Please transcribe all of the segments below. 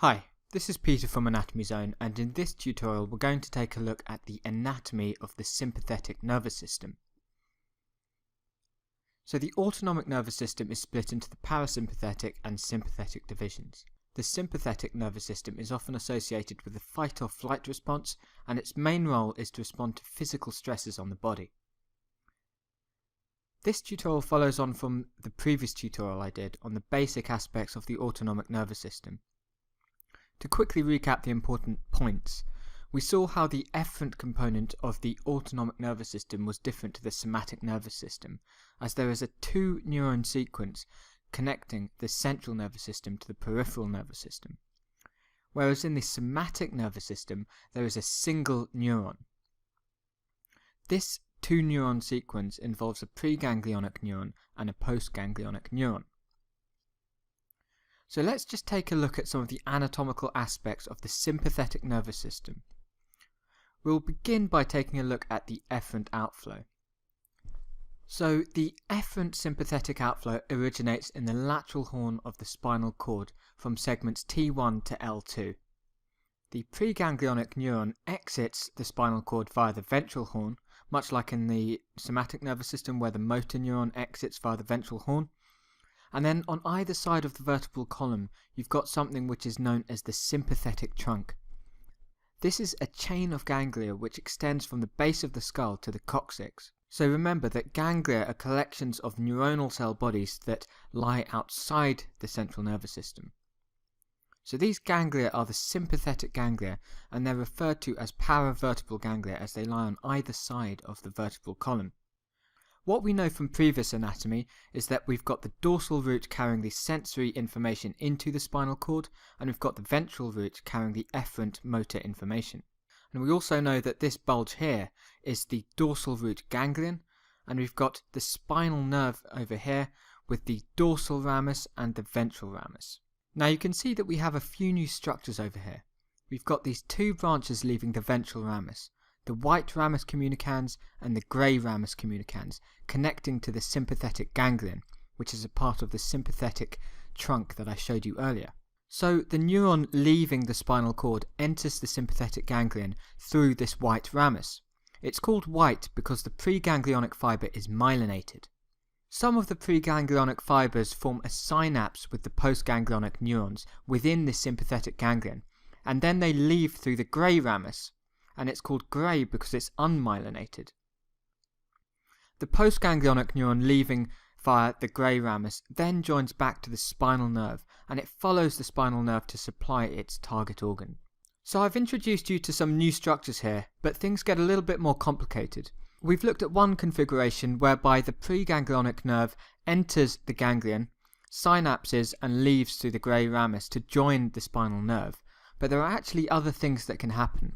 Hi, this is Peter from Anatomy Zone, and in this tutorial we're going to take a look at the anatomy of the sympathetic nervous system. So the autonomic nervous system is split into the parasympathetic and sympathetic divisions. The sympathetic nervous system is often associated with the fight or flight response, and its main role is to respond to physical stresses on the body. This tutorial follows on from the previous tutorial I did on the basic aspects of the autonomic nervous system. To quickly recap the important points, we saw how the efferent component of the autonomic nervous system was different to the somatic nervous system, as there is a two-neuron sequence connecting the central nervous system to the peripheral nervous system, whereas in the somatic nervous system there is a single neuron. This two-neuron sequence involves a preganglionic neuron and a postganglionic neuron. So let's just take a look at some of the anatomical aspects of the sympathetic nervous system. We'll begin by taking a look at the efferent outflow. So the efferent sympathetic outflow originates in the lateral horn of the spinal cord from segments T1 to L2. The preganglionic neuron exits the spinal cord via the ventral horn, much like in the somatic nervous system where the motor neuron exits via the ventral horn. And then on either side of the vertebral column you've got something which is known as the sympathetic trunk. This is a chain of ganglia which extends from the base of the skull to the coccyx. So remember that ganglia are collections of neuronal cell bodies that lie outside the central nervous system. So these ganglia are the sympathetic ganglia, and they're referred to as paravertebral ganglia as they lie on either side of the vertebral column. What we know from previous anatomy is that we've got the dorsal root carrying the sensory information into the spinal cord, and we've got the ventral root carrying the efferent motor information. And we also know that this bulge here is the dorsal root ganglion, and we've got the spinal nerve over here with the dorsal ramus and the ventral ramus. Now you can see that we have a few new structures over here. We've got these two branches leaving the ventral ramus, the white ramus communicans and the grey ramus communicans, connecting to the sympathetic ganglion, which is a part of the sympathetic trunk that I showed you earlier. So the neuron leaving the spinal cord enters the sympathetic ganglion through this white ramus. It's called white because the preganglionic fibre is myelinated. Some of the preganglionic fibres form a synapse with the postganglionic neurons within the sympathetic ganglion, and then they leave through the grey ramus, and it's called grey because it's unmyelinated. The postganglionic neuron leaving via the grey ramus then joins back to the spinal nerve, and it follows the spinal nerve to supply its target organ. So I've introduced you to some new structures here, but things get a little bit more complicated. We've looked at one configuration whereby the preganglionic nerve enters the ganglion, synapses and leaves through the grey ramus to join the spinal nerve, but there are actually other things that can happen.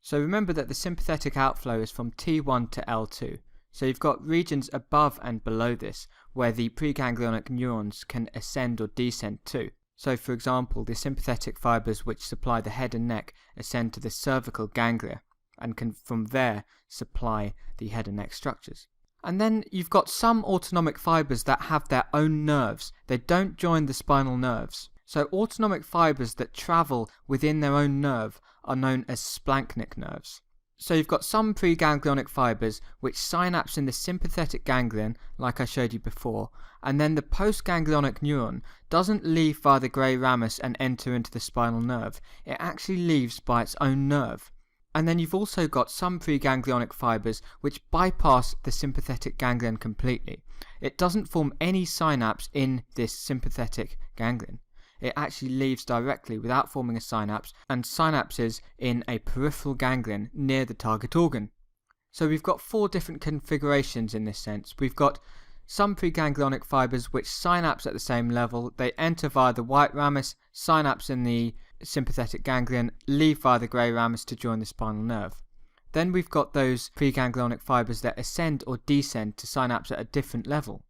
So remember that the sympathetic outflow is from T1 to L2, so you've got regions above and below this where the preganglionic neurons can ascend or descend to. So for example, the sympathetic fibres which supply the head and neck ascend to the cervical ganglia and can from there supply the head and neck structures. And then you've got some autonomic fibres that have their own nerves. They don't join the spinal nerves. So autonomic fibres that travel within their own nerve are known as splanchnic nerves. So you've got some preganglionic fibres which synapse in the sympathetic ganglion, like I showed you before, and then the postganglionic neuron doesn't leave via the grey ramus and enter into the spinal nerve. It actually leaves by its own nerve. And then you've also got some preganglionic fibres which bypass the sympathetic ganglion completely. It doesn't form any synapse in this sympathetic ganglion. It actually leaves directly without forming a synapse and synapses in a peripheral ganglion near the target organ. So we've got four different configurations in this sense. We've got some preganglionic fibres which synapse at the same level. They enter via the white ramus, synapse in the sympathetic ganglion, leave via the grey ramus to join the spinal nerve. Then we've got those preganglionic fibres that ascend or descend to synapse at a different level.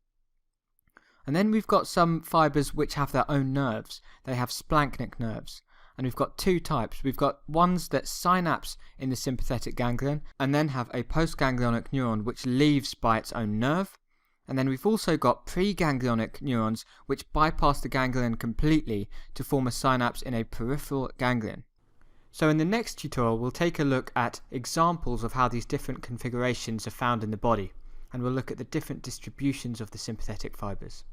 And then we've got some fibres which have their own nerves. They have splanchnic nerves. And we've got two types. We've got ones that synapse in the sympathetic ganglion and then have a postganglionic neuron which leaves by its own nerve. And then we've also got preganglionic neurons which bypass the ganglion completely to form a synapse in a peripheral ganglion. So in the next tutorial we'll take a look at examples of how these different configurations are found in the body, and we'll look at the different distributions of the sympathetic fibers.